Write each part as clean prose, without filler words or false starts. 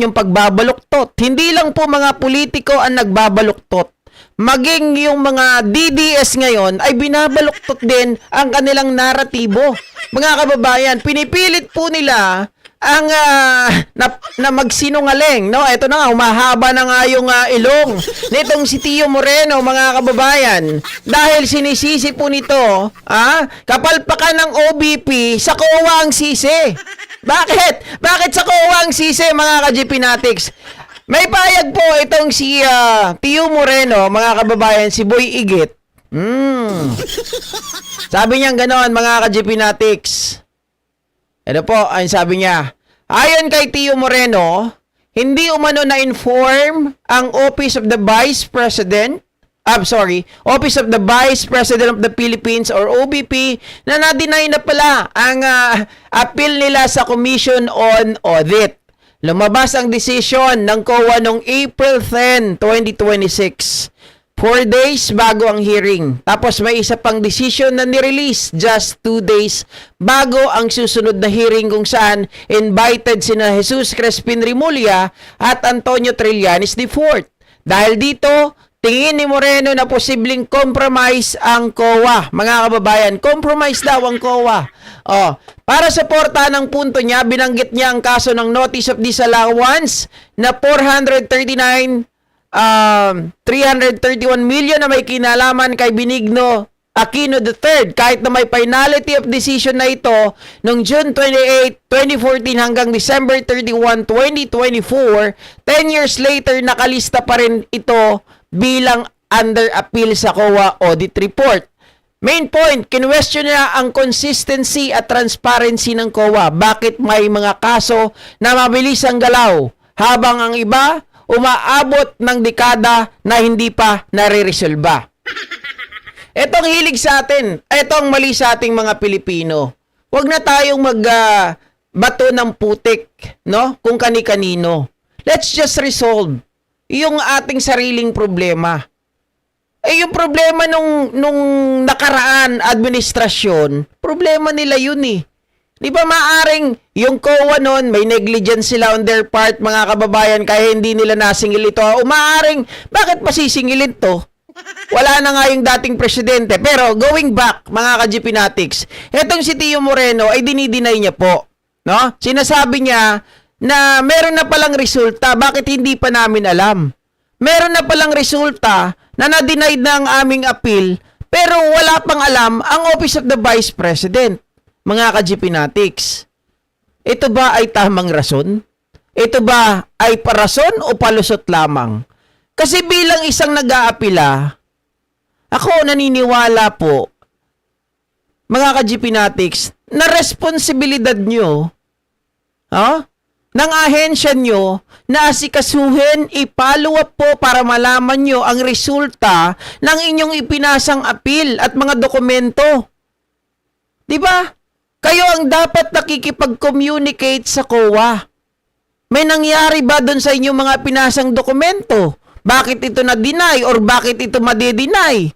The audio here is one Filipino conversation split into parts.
yung pagbabaluktot. Hindi lang po mga politiko ang nagbabaluktot. Maging yung mga DDS ngayon ay binabaluktot din ang kanilang naratibo. Mga kababayan, pinipilit po nila ang na magsinungaling, no? Ito na nga, humahaba na nga yung ilong nitong si Tio Moreno, mga kababayan, dahil sinisisi po nito, kapalpakan ng OBP sa COA ang sisi. Bakit? Bakit sa COA ang sisi, mga ka-GP Natics? May payag po itong si Tio Moreno, mga kababayan, si Boy Igit. Sabi niya gano'n, mga ka-GP Natics. Ano po, ang sabi niya, ayon kay Tio Moreno, hindi umano na-inform ang Office of the Vice President, Office of the Vice President of the Philippines or OVP na na-deny na pala ang appeal nila sa Commission on Audit. Lumabas ang desisyon ng COA noong April 10, 2026. 4 days bago ang hearing. Tapos may isa pang decision na nirelease just 2 days bago ang susunod na hearing kung saan invited sina Jesus Crespin Rimulya at Antonio Trillanes IV. Dahil dito, tingin ni Moreno na posibleng compromise ang COA. Mga kababayan, compromise daw ang COA. Para suportahan ang punto niya, binanggit niya ang kaso ng Notice of Disallowance na 331 million na may kinalaman kay Benigno Aquino III. Kahit na may finality of decision na ito noong June 28, 2014 hanggang December 31, 2024, 10 years later nakalista pa rin ito bilang under appeal sa COA audit report. Main point, kinwestiyon niya ang consistency at transparency ng COA. Bakit may mga kaso na mabilis ang galaw habang ang iba umaabot ng dekada na hindi pa nare-resolba. Etong hilig sa atin, etong mali sa ating mga Pilipino. Huwag na tayong bato ng putik, no? Kung kani-kanino. Let's just resolve yung ating sariling problema. Yung problema nung nakaraan administrasyon, problema nila yun eh. Di ba maaring yung COA noon, may negligence sila on their part, mga kababayan, kaya hindi nila nasingil ito. Maaring, bakit pasisingilin to? Wala na nga yung dating presidente. Pero going back, mga ka-GP Natics, etong si Tio Moreno ay dinideny niya po. No? Sinasabi niya na meron na palang resulta, bakit hindi pa namin alam? Meron na palang resulta na na-denied na ang aming appeal, pero wala pang alam ang Office of the Vice President. Mga ka-GP Natics, ito ba ay tamang rason? Ito ba ay parason o palusot lamang? Kasi bilang isang nag-aapila, ako naniniwala po, mga ka-GP Natics, na responsibilidad nyo, ng ahensya nyo, na asikasuhin, ipollow up po para malaman nyo ang resulta ng inyong ipinasang appeal at mga dokumento. Diba? Kayo ang dapat nakikipag-communicate sa COA. May nangyari ba doon sa inyong mga pinasang dokumento? Bakit ito na-deny or bakit ito madi-deny?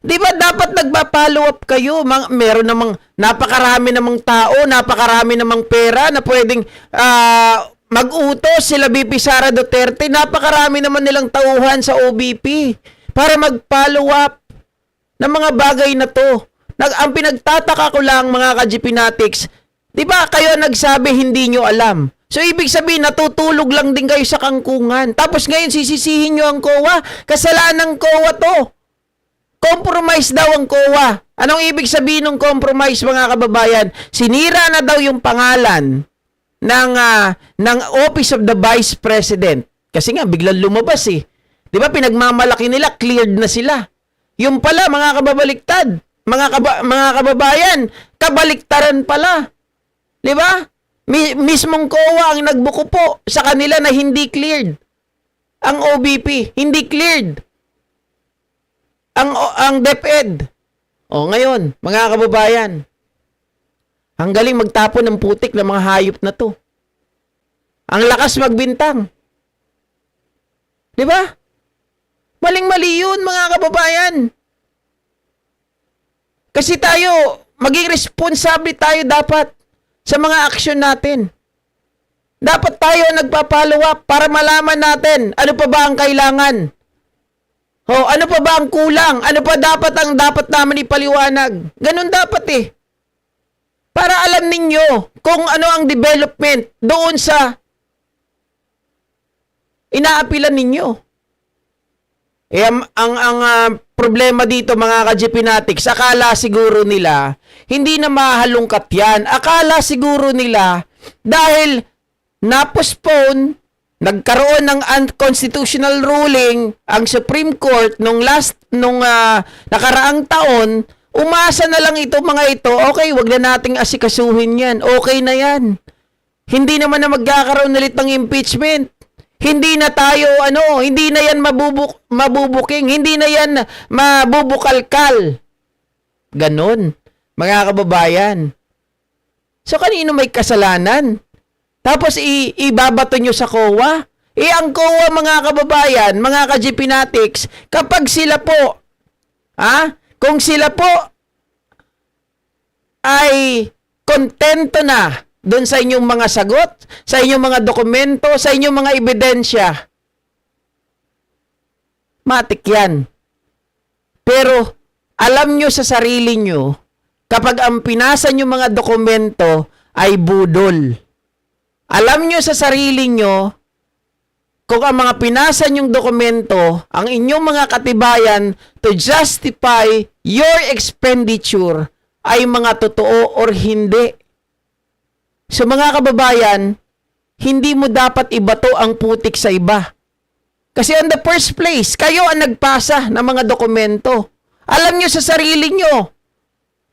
Di ba dapat nagpa-follow up kayo? Meron namang napakarami namang tao, napakarami namang pera na pwedeng mag-utos sila BP Sara Duterte. Napakarami naman nilang tauhan sa OBP para mag-follow up ng mga bagay na to. Ang pinagtataka ko lang, mga ka-GP Natics, di ba kayo nagsabi hindi nyo alam? So, ibig sabihin, natutulog lang din kayo sa kangkungan. Tapos ngayon, sisisihin nyo ang COA. Kasalanan ng COA to. Compromise daw ang COA. Anong ibig sabihin ng compromise, mga kababayan? Sinira na daw yung pangalan ng Office of the Vice President. Kasi nga, biglang lumabas eh. Di ba, pinagmamalaki nila, cleared na sila. Yung pala, mga kababaliktad. Mga kababayan, kabaliktaran pala. Di ba? Mismong COA ang nagbuko po sa kanila na hindi cleared. Ang OBP, hindi cleared. Ang DepEd. Ngayon, mga kababayan, ang galing magtapon ng putik ng mga hayop na to. Ang lakas magbintang. Di ba? Maling-mali yun, mga kababayan. Kasi tayo, maging responsable tayo dapat sa mga aksyon natin. Dapat tayo ang nagpa-follow up para malaman natin ano pa ba ang kailangan. Ano pa ba ang kulang? Ano pa dapat namin ipaliwanag? Ganun dapat eh. Para alam ninyo kung ano ang development doon sa inaapilan ninyo. Problema dito mga ka-GPnatics, akala siguro nila hindi na mahalungkat yan. Akala siguro nila dahil na-postpone, nagkaroon ng unconstitutional ruling ang Supreme Court nung nakaraang taon, umasa na lang ito mga ito, okay, wag na nating asikasuhin yan. Okay na yan. Hindi naman na magkakaroon ulit ng impeachment. Hindi na tayo, hindi na yan mabubuking, hindi na yan mabubukalkal. Ganon, mga kababayan. So, kanino may kasalanan? Tapos, ibabato nyo sa COA? Ang COA, mga kababayan, mga ka-GPnatics, kapag sila po, kung sila po ay kontento na doon sa inyong mga sagot, sa inyong mga dokumento, sa inyong mga ebidensya, matik yan. Pero, alam nyo sa sarili nyo, kapag ang pinasa nyo mga dokumento ay budol. Alam nyo sa sarili nyo, kung ang mga pinasa nyong dokumento, ang inyong mga katibayan to justify your expenditure ay mga totoo or hindi. So mga kababayan, hindi mo dapat ibato ang putik sa iba. Kasi on the first place, kayo ang nagpasa ng mga dokumento. Alam nyo sa sarili nyo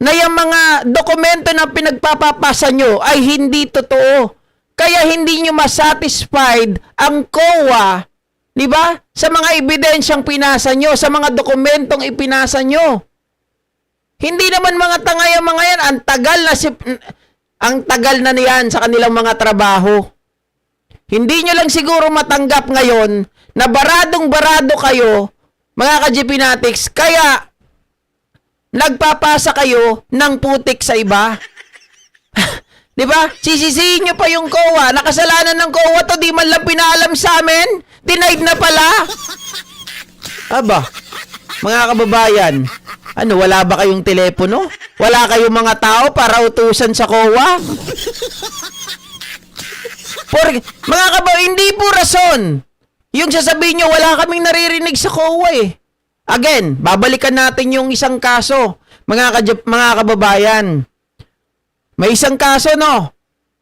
na yung mga dokumento na pinagpapapasa nyo ay hindi totoo. Kaya hindi nyo masatisfied ang COA, di ba? Sa mga ebidensyang pinasa nyo, sa mga dokumentong ipinasa nyo. Hindi naman mga tangay ang mga yan. Ang tagal na niyan sa kanilang mga trabaho. Hindi nyo lang siguro matanggap ngayon na baradong-barado kayo, mga ka-GPnatics, kaya nagpapasa kayo ng putik sa iba. Di ba? Sisisihin nyo pa yung COA. Nakasalanan ng COA to, di man lang pinaalam sa amin. Denied na pala. Aba, mga kababayan, wala ba kayong telepono? Wala kayong mga tao para utusan sa COA? Mga kababayan, hindi po rason. Yung sasabihin nyo, wala kaming naririnig sa COA eh. Again, babalikan natin yung isang kaso, mga kababayan. May isang kaso, no?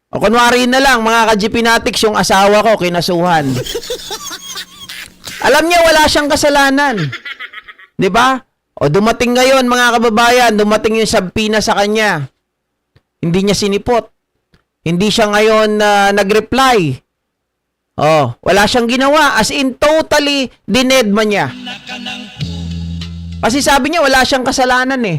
O kunwari na lang, mga ka-GPnatics, yung asawa ko, kinasuhan. Alam niya, wala siyang kasalanan. Di ba? O dumating ngayon, mga kababayan, dumating yung sabpina sa kanya. Hindi niya sinipot. Hindi siya ngayon nag-reply. Wala siyang ginawa. As in, totally dinedma niya. Kasi sabi niya, wala siyang kasalanan eh.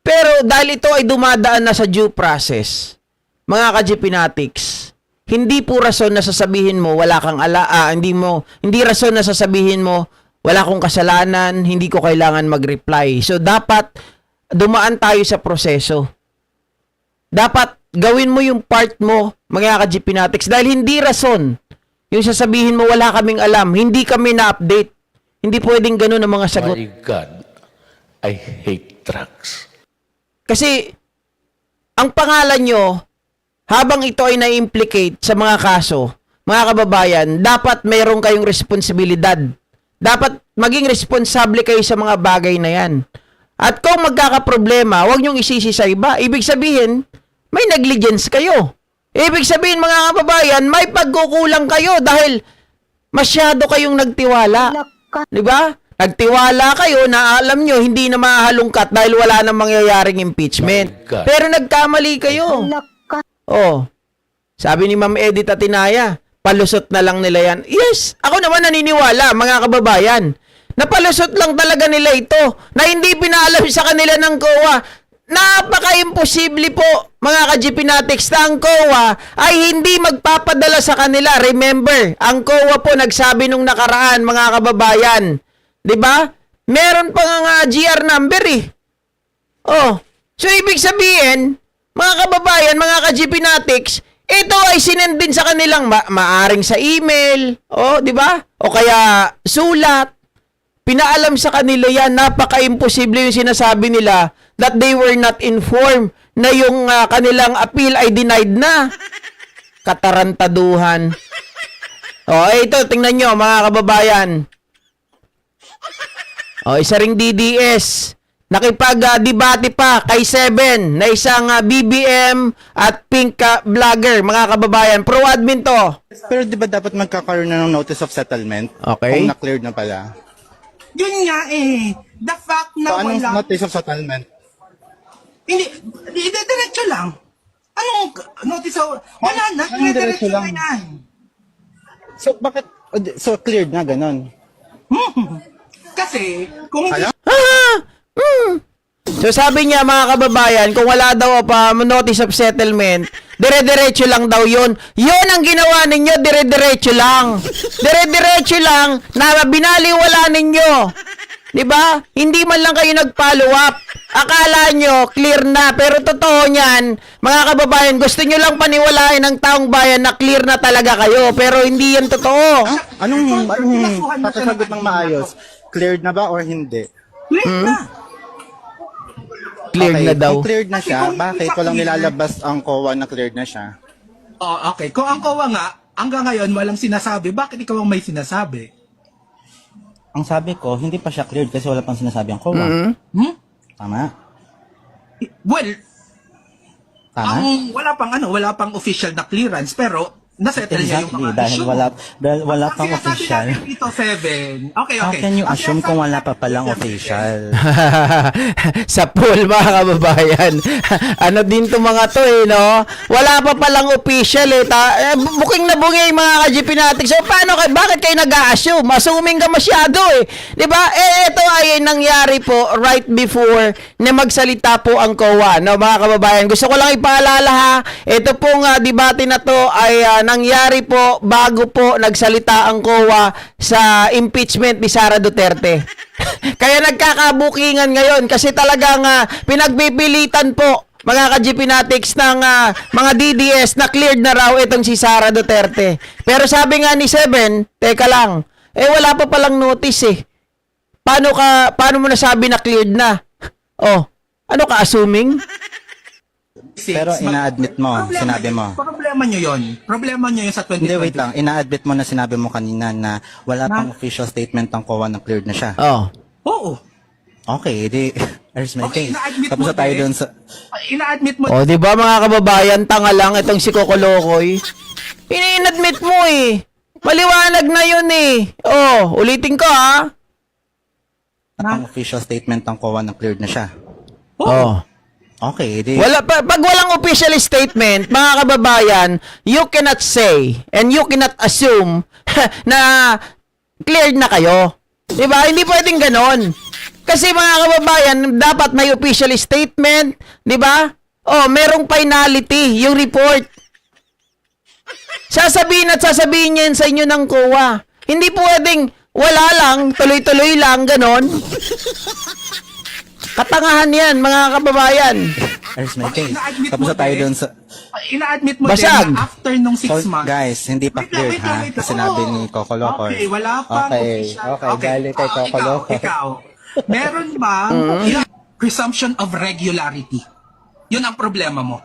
Pero dahil ito ay dumadaan na sa due process, mga ka-GPnatics, hindi po rason na sasabihin mo wala kang hindi rason na sasabihin mo wala kong kasalanan, hindi ko kailangan mag-reply. So dapat dumaan tayo sa proseso. Dapat gawin mo yung part mo, mga ka-GPnatics, dahil hindi rason yung sasabihin mo wala kaming alam, hindi kami na-update. Hindi pwedeng ganun ang mga sagot. My God, I hate drugs. Kasi, ang pangalan nyo, habang ito ay na-implicate sa mga kaso, mga kababayan, dapat mayroon kayong responsibilidad. Dapat maging responsable kayo sa mga bagay na yan. At kung magkakaproblema, huwag nyong isisi sa iba. Ibig sabihin, may negligence kayo. Ibig sabihin, mga kababayan, may pagkukulang kayo dahil masyado kayong nagtiwala. Diba? Nagtiwala kayo na alam nyo hindi na mahalungkat dahil wala nang mangyayaring impeachment. Pero nagkamali kayo. Sabi ni Ma'am Edith Atinaya, palusot na lang nila yan. Yes, ako naman naniniwala, mga kababayan. Napalusot lang talaga nila ito na hindi pinaalam sa kanila ng COA. Napaka-imposible po, mga ka-GPnatics, na ang COA ay hindi magpapadala sa kanila. Remember, ang COA po nagsabi nung nakaraan, mga kababayan. Diba? Meron pa nga GR number eh. So ibig sabihin, mga kababayan, mga ka-GPnatics, Ito ay sinend din sa kanilang maaring sa email, di ba? O kaya sulat. Pinaalam sa kanila yan, napaka-imposible yung sinasabi nila that they were not informed na yung kanilang appeal ay denied na. Katarantaduhan. Ito, tingnan nyo mga kababayan. Isa ring DDS. Nakipag-debate pa kay Seven na isang BBM at pink vlogger, mga kababayan. Pro-admin to. Pero di ba dapat magkakaroon na ng notice of settlement? Okay. Kung na-cleared na pala. Yun nga eh. The fact na So, anong wala... notice of settlement? Hindi, diretso lang. Anong notice of... Wala na, Anong diretso diretso na lang? yan. So, bakit? So, cleared na, ganon. Kasi, kung hindi... Hala? So sabi niya mga kababayan, kung wala daw pa notice of settlement, dire-diretso lang daw yun. Yun ang ginawa ninyo, dire-diretso lang. Dire-diretso lang na binaliwala ninyo. 'Di ba? Hindi man lang kayo nag-follow up. Akala nyo clear na, pero totoo niyan, mga kababayan, gusto nyo lang paniwalain ng taong bayan na clear na talaga kayo, pero hindi yan totoo. Anong papasagot ng maayos? Cleared na ba or hindi? Clear na. Cleared Okay, na daw. kung cleared na siya, Kung bakit hindi walang pa clear? nilalabas ang COA na cleared na siya? Oh, okay. Kung ang COA nga, hanggang ngayon walang sinasabi, bakit ikaw ang may sinasabi? Ang sabi ko, hindi pa siya cleared kasi wala pang sinasabi ang COA. Tama? Well, Tama? wala pang official na clearance, pero nasettle niya yung Exactly, mga dahil issue. wala Ang pang sinasabi official. natin dito, Seven. Okay, How okay. can you Ang assume sinasabi kung wala pa natin palang dito, Seven, official? Sa pool mga kababayan. Ano din to mga to no? Wala pa palang official booking na bungay mga ka-GP natin. So paano bakit kayo nag-a-assume? Assuming ka masyado 'Di ba? Ito ay nangyari po right before na magsalita po ang COA, no mga kababayan. Gusto ko lang ipaalala ha, ito pong debate na to ay nangyari po bago po nagsalita ang COA sa impeachment ni Sara Duterte. Kaya nagkakabukingan ngayon kasi talagang pinagpipilitan po mga ka-GPnatics ng mga DDS na cleared na raw itong si Sara Duterte. Pero sabi nga ni Seven, teka lang, wala pa palang notice Paano mo nasabi na cleared na? Ano ka assuming? Pero ina-admit mo, sinabi mo. Problema nyo yun. Problema nyo yun sa 2020. Hindi, wait lang. Ina-admit mo na sinabi mo kanina na wala pang official statement ang COA na cleared na siya. Oo. Okay, edi, there's my Okay, case. ina-admit Tapos mo na tayo din. dun sa... Ina-admit mo. Di ba mga kababayan, tanga lang itong si Kokolokoy? Ini-admit mo Maliwanag na yun ulitin ko Wala pang official statement ang COA na cleared na siya. Okay, edi... Pag walang official statement, mga kababayan, you cannot say and you cannot assume na cleared na kayo. Diba? Hindi pwedeng ganon. Kasi mga kababayan, dapat may official statement, diba? Merong finality, yung report. Sasabihin niya sa inyo ng COA. Hindi pwedeng wala lang, tuloy-tuloy lang, ganon. Katangahan yan, mga kababayan. There's my Okay, case. ina-admit Tapos mo na tayo din. dun sa... Ina-admit mo Basag. din na after nung 6 So, months. guys, hindi pa cleared ha. Wait lang. Sinabi Oo. ni Coco Loco. Okay, wala pang official. Okay, galit kay Coco Loco. Ikaw, meron bang presumption of regularity? Yun ang problema mo.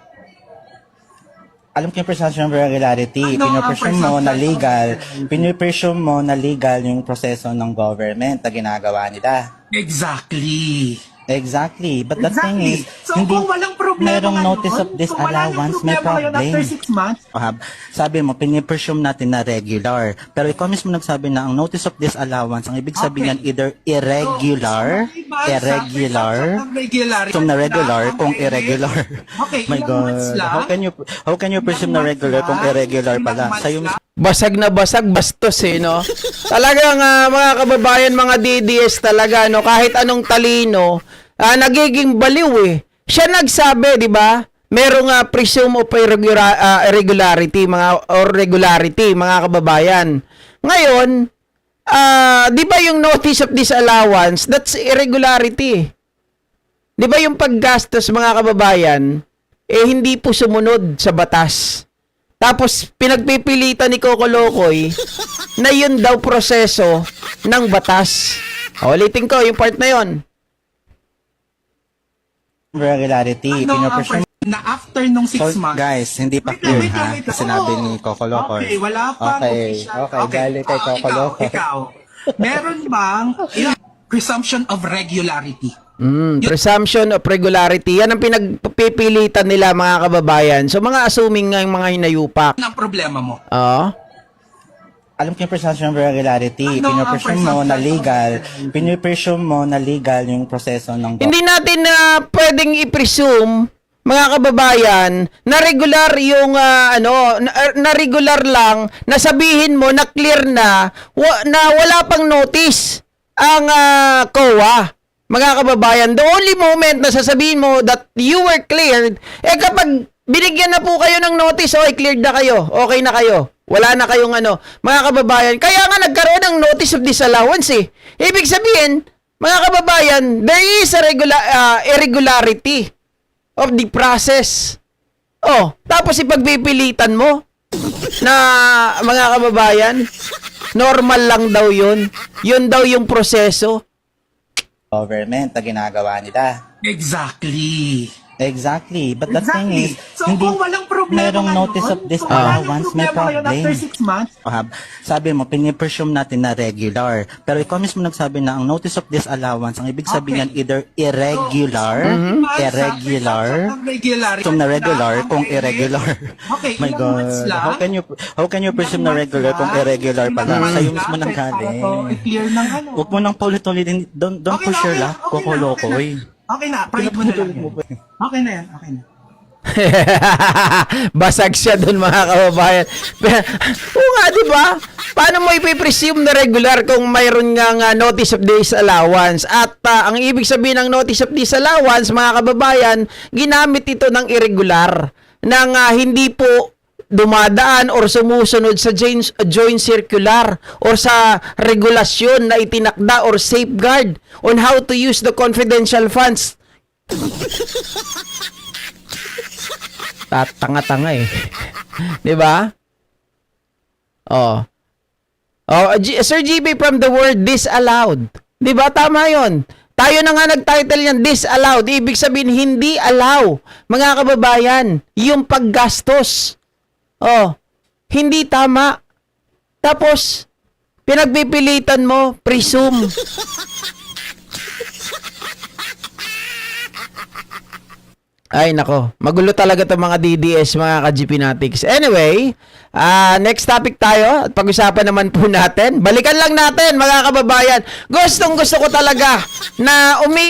Alam ko yung presumption of regularity. Ano ang Pinipresume mo na presumption of legal. regularity? Pinipresume mo na legal yung proseso ng government na ginagawa nila. Exactly. Exactly. But the thing is, So kung walang problema merong ngayon, notice of kung wala disallowance, nang may problema ngayon problem. after 6 months, Sabi mo, pinipresume natin na regular. Pero ikaw mismo nagsabi na ang notice of disallowance, ang ibig sabihin yan either irregular, presume na regular kung irregular. Okay, My ilang months God. lang? How can you presume na regular kung irregular pala? Sa'yo mismo. Basag na basag, bastos no? Talagang mga kababayan, mga DDS talaga, no? Kahit anong talino, nagiging baliw Siya nagsabi, di ba? Merong presume of irregularity, regularity, mga kababayan. Ngayon, di ba yung notice of disallowance, that's irregularity. Di ba yung paggastos, mga kababayan, hindi po sumunod sa batas. Tapos pinagpipilitan ni Coco Locoy na yun daw proseso ng batas. Ulitin ko yung part na yun. Irregularity. Ano ang Pinopersion na after nung 6 So, months? guys, hindi pa Wait clear lang, ha. wait lang. Sinabi Oo. ni Coco Locoy. Okay, wala pang Okay, official. okay, galing kay Coco Locoy. Ikaw, meron bang presumption of regularity? Presumption of regularity. Yan ang pinagpipilitan nila mga kababayan. So mga assuming nga yung mga hinayupak. Ano ang problema mo? Oo. Alam ko yung presumption of regularity. Ano ang Pinopersion mo na legal. Pinopersion mo na legal yung proseso ng Hindi natin na pwedeng i-presume mga kababayan na regular yung na regular lang na sabihin mo na clear na na wala pang notice ang COA. Mga kababayan, the only moment na sasabihin mo that you were cleared, kapag binigyan na po kayo ng notice, okay, cleared na kayo, okay na kayo, wala na kayong mga kababayan. Kaya nga nagkaroon ng notice of disallowance eh. Ibig sabihin, mga kababayan, there is a irregularity of the process. Oh, tapos ipagpipilitan mo na mga kababayan, normal lang daw yun. Yun daw yung proseso. government na ginagawa nila. Exactly. Exactly. But the thing is, So kung walang problema merong ngayon, notice of kung wala disallowance, yung may problema ngayon problem. after 6 months, Sabi mo, pinipresume natin na regular. Pero ikaw mismo nagsabi na ang notice of disallowance, ang ibig sabihin yan either irregular, irregular, presume na regular kung irregular. Okay, My ilang months God. lang? How can you presume na regular kung irregular pala? Sa'yo mismo nang galing. I-clear ng Huwag mo nang paulit-ulitin. Don't Okay push na, your okay na, luck. okay na, Kokolokoy. Okay na, pride mo na lang yan. Okay na yan, okay na. Basag siya dun mga kababayan. Oo nga, di ba? Paano mo ipipresume na regular kung mayroon nga notice of disallowance? At ang ibig sabihin ng notice of disallowance, mga kababayan, ginamit ito ng irregular. Nang hindi po dumadaan or sumusunod sa joint circular or sa regulasyon na itinakda or safeguard on how to use the confidential funds. Tanga-tanga eh. 'Di ba? Oh. Sir GB, from the word disallowed. 'Di ba tama 'yon? Tayo na nga nag-title niyan, disallowed. Ibig sabihin hindi allow, mga kababayan, yung paggastos. Oh, hindi tama. Tapos pinagpipilitan mo, presume. Ay nako, magulo talaga 'tong mga DDS, mga ka-GPnatics. Anyway, next topic tayo at pag-usapan naman po natin. Balikan lang natin mga kababayan. Gustong-gusto ko talaga na